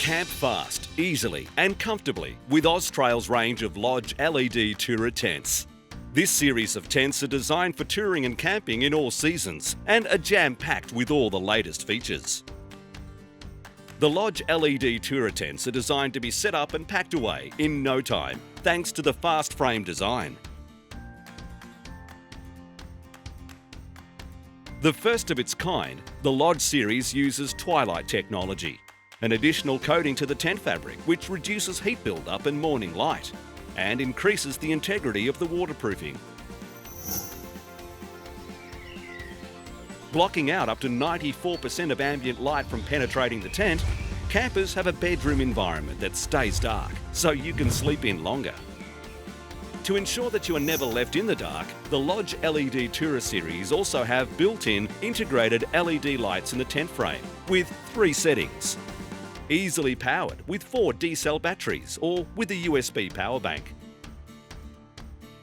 Camp fast, easily and comfortably with OZtrail's range of Lodge LED tourer tents. This series of tents are designed for touring and camping in all seasons and are jam-packed with all the latest features. The Lodge LED tourer tents are designed to be set up and packed away in no time, thanks to the fast frame design. The first of its kind, the Lodge series uses twilight technology, an additional coating to the tent fabric which reduces heat buildup and morning light and increases the integrity of the waterproofing. Blocking out up to 94% of ambient light from penetrating the tent, campers have a bedroom environment that stays dark so you can sleep in longer. To ensure that you are never left in the dark, the Lodge LED Tourer series also have built-in integrated LED lights in the tent frame with 3 settings. Easily powered with 4 D-cell batteries or with a USB power bank.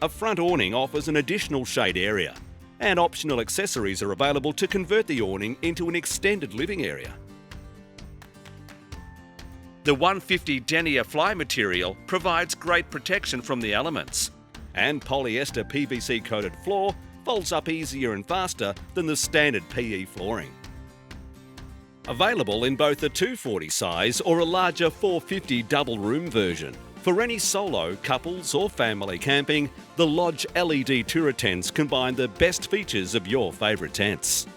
A front awning offers an additional shade area, and optional accessories are available to convert the awning into an extended living area. The 150 denier fly material provides great protection from the elements, and polyester PVC coated floor folds up easier and faster than the standard PE flooring. Available in both a 240 size or a larger 450 double room version. For any solo, couples or family camping, the Lodge LED Tourer tents combine the best features of your favourite tents.